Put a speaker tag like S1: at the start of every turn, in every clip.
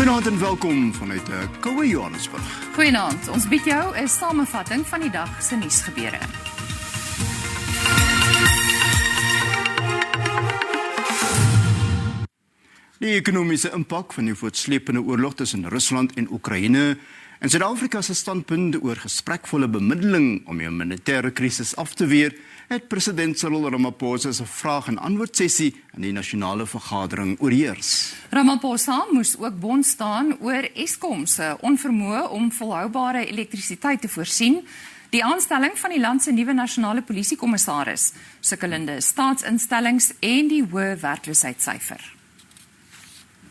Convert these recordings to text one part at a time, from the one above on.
S1: Goeienaand en welkom vanuit koue Johannesburg.
S2: Goeienaand, ons bied jou 'n samevatting van die dag se nuusgebeure.
S1: Die ekonomiese impak van die voortsleepende oorlog tussen Rusland en Oekraïne en Suid-Afrika se standpunt oor gesprekvolle bemiddeling om die humanitaire krisis af te weer, het president Ramaphosa se vraag- en antwoordsessie in die nasionale vergadering oorheers.
S2: Ramaphosa moes ook bont staan oor Eskom se onvermoë om volhoubare elektrisiteit te voorsien, die aanstelling van die land se nuwe nasionale polisiekommissaris, sukkelende staatsinstellings en die hoë werkloosheidssyfer.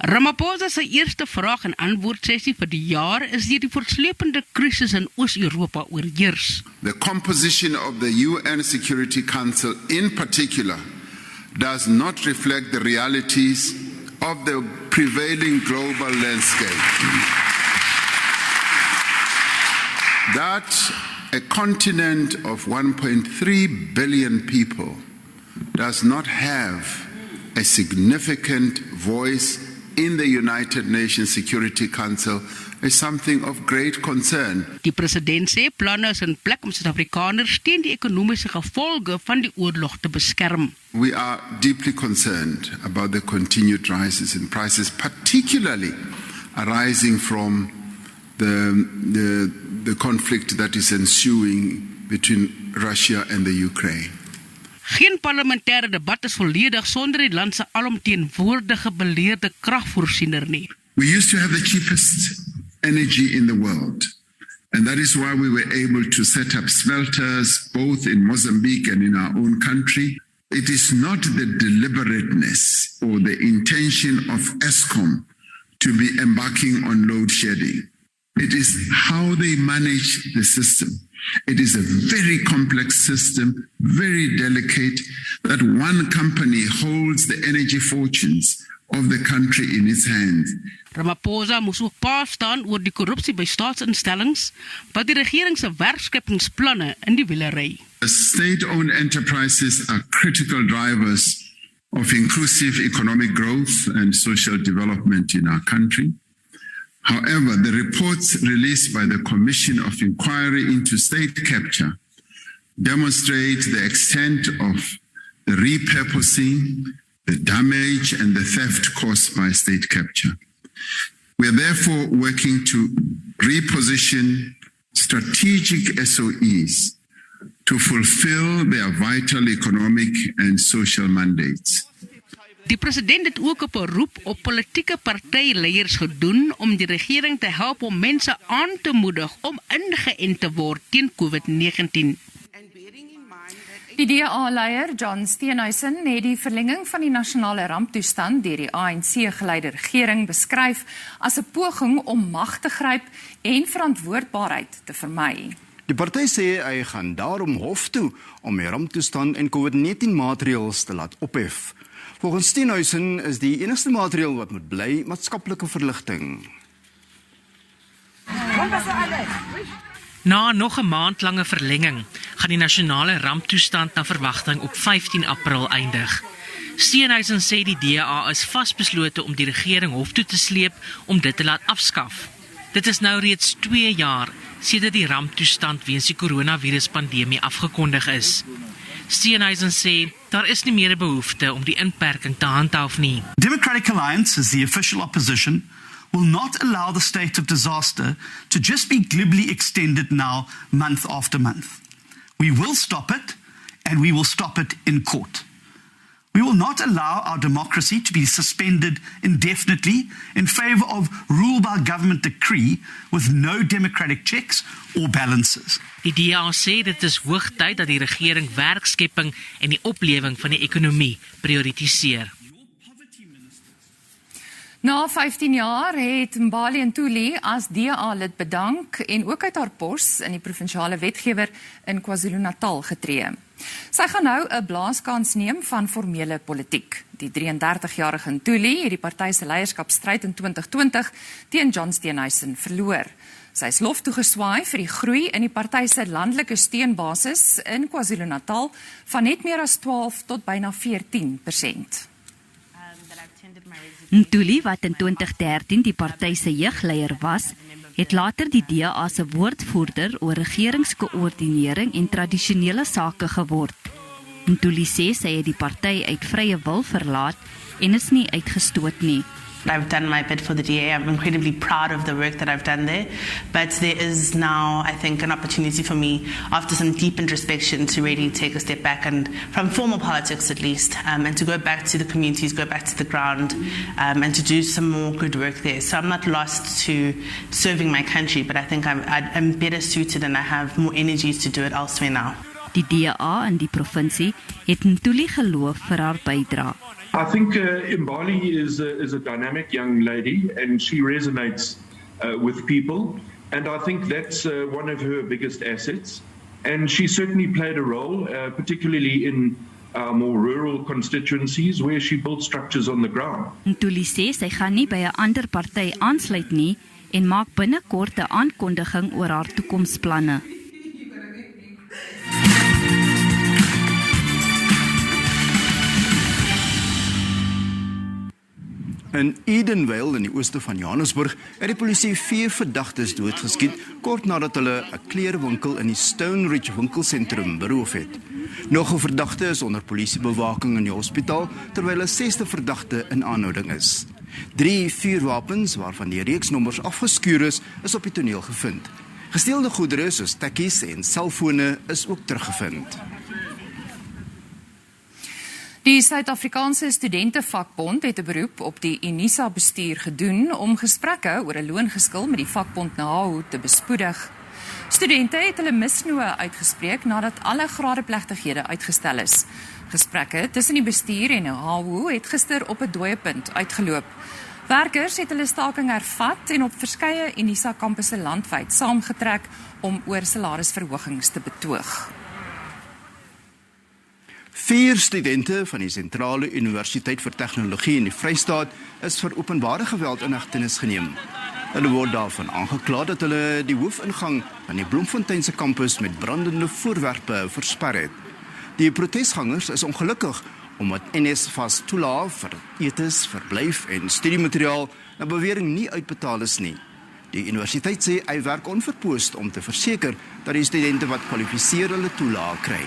S3: Ramaphosa se eerste vraag- en antwoordsessie vir die jaar is deur die voortsleepende krisis in Oos-Europa oorheers.
S4: The composition of the UN Security Council in particular does not reflect the realities of the prevailing global landscape. That a continent of 1.3 billion people does not have a significant voice in the United Nations Security Council is something of great concern.
S3: Die president sê planne is in plek om Suid-Afrikaners teen die ekonomiese gevolge van die oorlog te beskerm.
S4: We are deeply concerned about the continued rises in prices, particularly arising from the conflict that is ensuing between Russia and the Ukraine.
S3: Geen parlementêre debat is volledig sonder die land se alomteenwoordige beleerde kragvoorsiener nie.
S4: We used to have the cheapest energy in the world, and that is why we were able to set up smelters both in Mozambique and in our own country. It is not the deliberateness or the intention of Eskom to be embarking on load shedding. It is how they manage the system. It is a very complex system, very delicate, that one company holds the energy fortunes of the country in its hands.
S3: Ramaphosa moes ook pa staan oor die korrupsie by staatsinstellings, wat die regering se werkskepingsplanne in die wiele ry.
S4: The state-owned enterprises are critical drivers of inclusive economic growth and social development in our country. However, the reports released by the Commission of Inquiry into State Capture demonstrate the extent of the repurposing, the damage and the theft caused by state capture. We are therefore working to reposition strategic SOEs to fulfill their vital economic and social mandates.
S3: Die president het ook 'n beroep op politieke partyleiers gedoen om die regering te help om mense aan te moedig om ingeënt te word teen COVID-19.
S2: Die DA-leier John Steenhuisen het die verlenging van die nasionale ramptoestand deur die ANC-geleide regering beskryf as 'n poging om mag te gryp en verantwoordbaarheid te vermy.
S1: Die party sê hy gaan daarom hof toe om die ramptoestand en COVID-19 maatreëls te laat ophef. Volgens Steenhuisen is die enigste maatreël wat moet bly maatskaplike verligting.
S5: Na nog 'n maandlange verlenging gaan die nasionale ramptoestand na verwagting op 15 April eindig. Steenhuisen sê die DA is vasbeslote om die regering hof toe te sleep om dit te laat afskaf. Dit is nou reeds 2 jaar sedert die ramptoestand weens die coronaviruspandemie afgekondig is. Steenhuisen sê daar is nie meer 'n behoefte om die inperking te handhaaf nie.
S6: Democratic Alliance, as the official opposition, will not allow the state of disaster to just be glibly extended now month after month. We will stop it, and we will stop it in court. We will not allow our democracy to be suspended indefinitely in favor of rule by government decree with no democratic checks or balances.
S5: Die DA sê dit is hoog tyd dat die regering werkskepping en die oplewing van die ekonomie prioritiseer.
S2: Na 15 jaar het Mbali en Toelae as DA-lid bedank en ook uit haar pos in die provinsiale wetgewer in KwaZulu-Natal getree. Sy gaan nou 'n blaaskans neem van formele politiek. Die 33-jarige Toelae het die party se leierskapstryd in 2020 teen John Steenhuisen verloor. Sy is lof toegeswaai vir die groei in die party se landelike steunbasis in KwaZulu-Natal van net meer as 12 tot byna 14%.
S7: Ntuli, wat in 2013 die party se jeugleier was, het later die DA se woordvoerder oor regeringskoördinering en tradisionele sake geword. Ntuli sê sy het die party uit vrye wil verlaat en is nie uitgestoot nie.
S8: I've done my bit for the DA. I'm incredibly proud of the work that I've done there. But there is now, I think, an opportunity for me, after some deep introspection, to really take a step back and from formal politics at least, and to go back to the communities, go back to the ground, and to do some more good work there. So I'm not lost to serving my country, but I think I'm better suited and I have more energies to do it elsewhere now.
S7: Die DA in die provinsie het Ntuli geloof vir haar bydrae.
S9: I think Mbali is a dynamic young lady and she resonates with people, and I think that's one of her biggest assets, and she certainly played a role, particularly in more rural constituencies where she built structures on the ground.
S7: Ntuli sê sy gaan nie by 'n ander party aansluit nie en maak binnekort 'n aankondiging oor haar toekomsplanne.
S1: In Edenvale in die ooste van Johannesburg het die polisie 4 verdagtes doodgeskiet kort nadat hulle 'n kleerwinkel in die Stone Ridge winkelsentrum beroof het. Nog 'n verdagte is onder polisiebewaking in die hospitaal terwyl 'n 6de verdagte in aanhouding is. 3 vuurwapens waarvan die reeksnommers afgeskuur is op die toneel gevind. Gesteelde goedere soos tekkies en selfone is ook teruggevind.
S2: Die Suid-Afrikaanse Studente vakbond het 'n beroep op die UNISA-bestuur gedoen om gesprekke oor 'n loongeskil met die vakbond DA-hoë te bespoedig. Studente het hulle misnoë uitgespreek nadat alle gradeplegtighede uitgestel is. Gesprekke tussen die bestuur en DA-hoë het gister op 'n dooiepunt uitgeloop. Werkers het hulle staking hervat en op verskeie UNISA-kampusse landwyd saamgetrek om oor salarisverhogings te betoog.
S1: 4 studente van die Sentrale Universiteit vir Tegnologie in die Vrystaat is vir openbare geweld in hegtenis geneem. Hulle word daarvan aangekla dat hulle die hoofingang van die Bloemfonteinse kampus met brandende voorwerpe versper het. Die protesgangers is ongelukkig omdat NSFAS toelae vir etes, verblyf en studiemateriaal na bewering nie uitbetaal is nie. Die universiteit sê hy werk onverpoost om te verseker dat die studente wat kwalifiseer hulle toelae kry.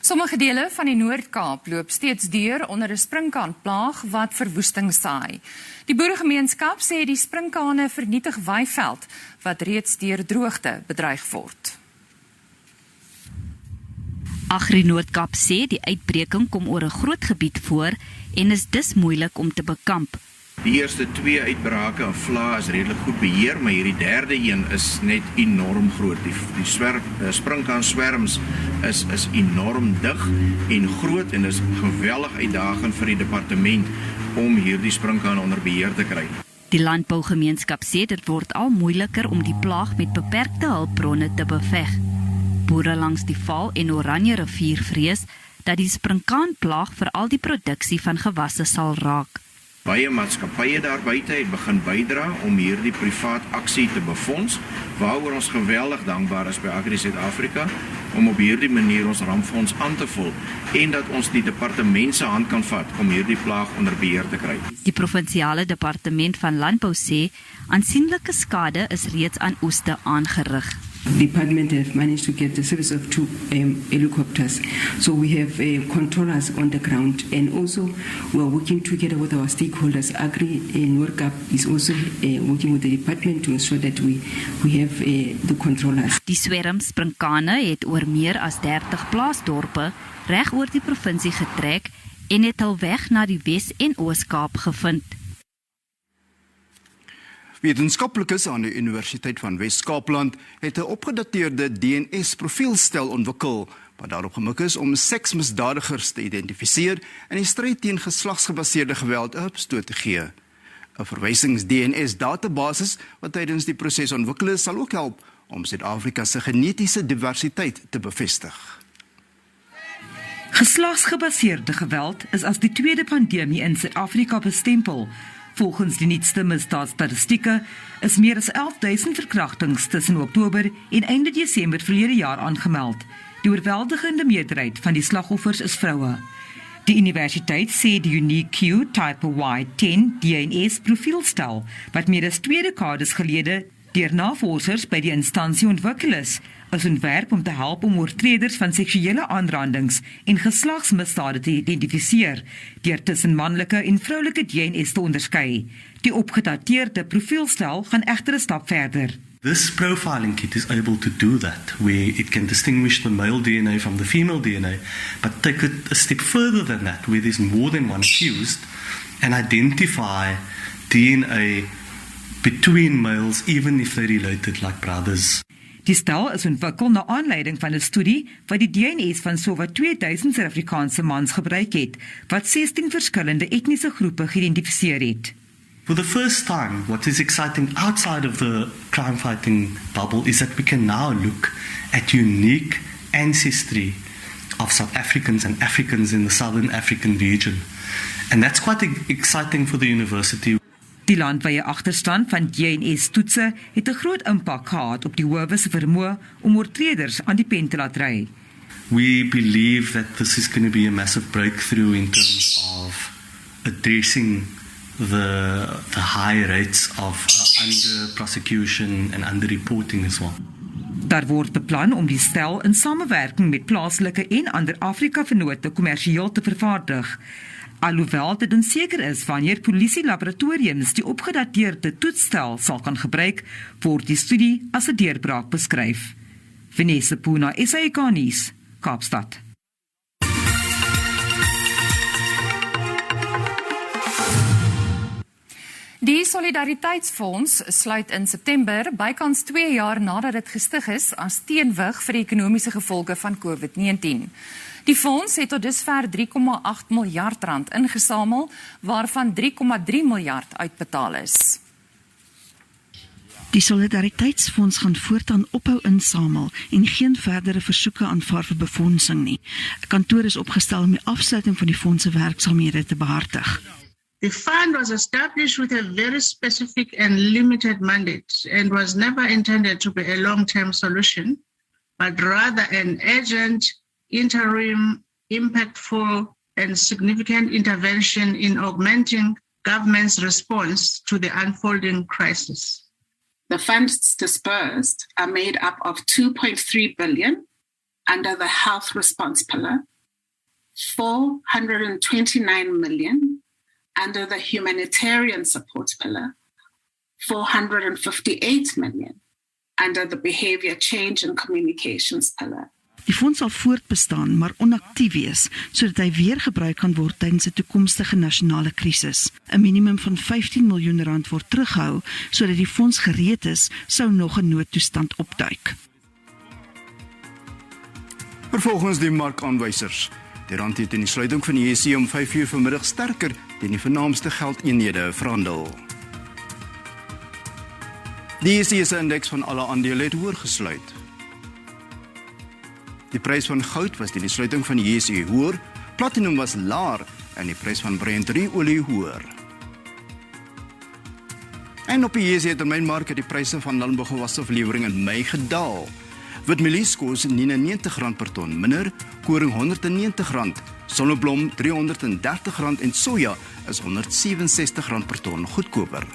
S2: Sommige dele van die Noord-Kaap loop steeds deur onder 'n sprinkaanplaag wat verwoesting saai. Die boeregemeenskap sê die Sprinkane vernietig weiveld wat reeds deur droogte bedreig word.
S7: Agri Noord-Kaap sê die uitbreking kom oor 'n groot gebied voor en is dus moeilik om te bekamp.
S10: Die eerste 2 uitbrake in Vla is redelik goed beheer, maar hierdie derde een is net enorm groot. Die sprinkaan-swerms is enorm dig en groot en is geweldig uitdagend vir die departement om hierdie sprinkaan onder beheer te kry.
S7: Die landbougemeenskap sê dit word al moeiliker om die plaag met beperkte hulpbronne te beveg. Boere langs die Vaal en Oranje rivier vrees dat die sprinkaanplaag vir al die produksie van gewasse sal raak.
S10: Baie maatskappye daar buite het begin bydra om hierdie privaat aksie te befonds, waaroor ons geweldig dankbaar is by Agri Suid-Afrika om op hierdie manier ons rampfonds aan te vul en dat ons die departement se hand kan vat om hierdie plaag onder beheer te kry.
S7: Die provinsiale departement van landbou sê aansienlike skade is reeds aan oeste aangerig.
S11: The department have managed to get the service of 2 helicopters. So we have controllers on the ground, and also we are working together with our stakeholders. Agri in Noord-Kaap is also working with the department to ensure that we have the controllers.
S7: Die swerm Sprinkane het oor meer as 30 plaasdorpe reg oor die provinsie getrek en het hul weg na die Wes- en Oos-Kaap gevind.
S1: Wetenskaplikes aan die Universiteit van Wes-Kaapland het 'n opgedateerde DNS-profielstel ontwikkel wat daarop gemik is om seksmisdadigers te identifiseer en die stryd teen geslagsgebaseerde geweld 'n hupstoot te gee. 'n Verwysings-DNS-databasis wat tydens die proses ontwikkel is, sal ook help om Suid-Afrika se genetiese diversiteit te bevestig.
S12: Geslagsgebaseerde geweld is as die tweede pandemie in Suid-Afrika bestempel, Volgens die nuutste misdaadstatistieke is meer as 11.000 verkrachtings tussen Oktober en einde Desember verlede jaar aangemeld. Die oorweldigende meerderheid van die slagoffers is vroue. Die universiteit sê die unique type Y10 DNS profielstel, wat meer as 2 dekades gelede deur navorsers by die instansie ontwikkel is ontwerp om te help om oortreders van seksuele aanrandings en geslagsmisdade te identifiseer, deur tussen manlike en vroulike DNS te onderskei. Die opgedateerde profielstel gaan egter 'n stap verder.
S13: This profiling kit is able to do that, where it can distinguish the male DNA from the female DNA, but take it a step further than that, where there's more than one accused, and identify DNA between males, even if they're related like brothers.
S12: Die stel is ontwikkel na aanleiding van 'n studie wat die DNS van sowat 2000 Afrikaanse mans gebruik het, wat 16 verskillende etniese groepe geïdentifiseer het.
S13: For the first time, what is exciting outside of the crime fighting bubble is that we can now look at unique ancestry of South Africans and Africans in the Southern African region. And that's quite exciting for the university.
S12: Die landwyse agterstand van DNS-toetse het 'n groot impak gehad op die howe se vermoë om oortreders aan die pen te laat ry.
S13: We believe that this is going to be a massive breakthrough in terms of addressing the high rates of under prosecution and under reporting as well.
S12: Daar word beplan om die stel in samewerking met plaaslike en ander Afrika-vennote kommersieel te vervaardig. Alhoewel dit onseker is wanneer polisie-laboratoriums die opgedateerde toetsstel sal kan gebruik, word die studie as 'n deurbraak beskryf. Vanessa Puna, SABC nuus, Kaapstad.
S2: Die Solidariteitsfonds sluit in September bykans 2 jaar nadat dit gestig is as teenwig vir die ekonomiese gevolge van COVID-19. Die fonds het tot dusver 3,8 miljard rand ingesamel, waarvan 3,3 miljard uitbetaal is.
S14: Die Solidariteitsfonds gaan voortaan ophou insamel en geen verdere versoeke aanvaar vir befondsing nie. 'n Kantoor is opgestel om die afsluiting van die fonds se werksaamhede te behartig.
S15: The fund was established with a very specific and limited mandate and was never intended to be a long-term solution, but rather an urgent, interim, impactful, and significant intervention in augmenting government's response to the unfolding crisis.
S16: The funds disbursed are made up of 2.3 billion under the health response pillar, 429 million under the humanitarian support pillar, 458 million under the behavior change and communications pillar.
S14: Die fonds sal voortbestaan, maar onaktief wees, sodat hy weer gebruik kan word tydens 'n toekomstige nasionale krisis. 'n Minimum van 15 miljoen rand word teruggehou, sodat die fonds gereed is, sou nog 'n noodtoestand opduik.
S1: Vervolgens die markaanwysers. Die rand het in die sluiting van die JSE om 5:00 vanmiddag sterker teen die vernaamste geldeenhede verhandel. Die JSE se indeks van alle aandele het hoër gesluit. Die prys van goud was teen die sluiting van die JSE hoër, platinum was laer en die prys van Brent olie hoër. En op die JSE termynmark het die pryse van landbougewasse in Mei gedaal. Witmielies kos R99 per ton minder, koring R190, sonneblom R330 en soja is R167 per ton goedkoper.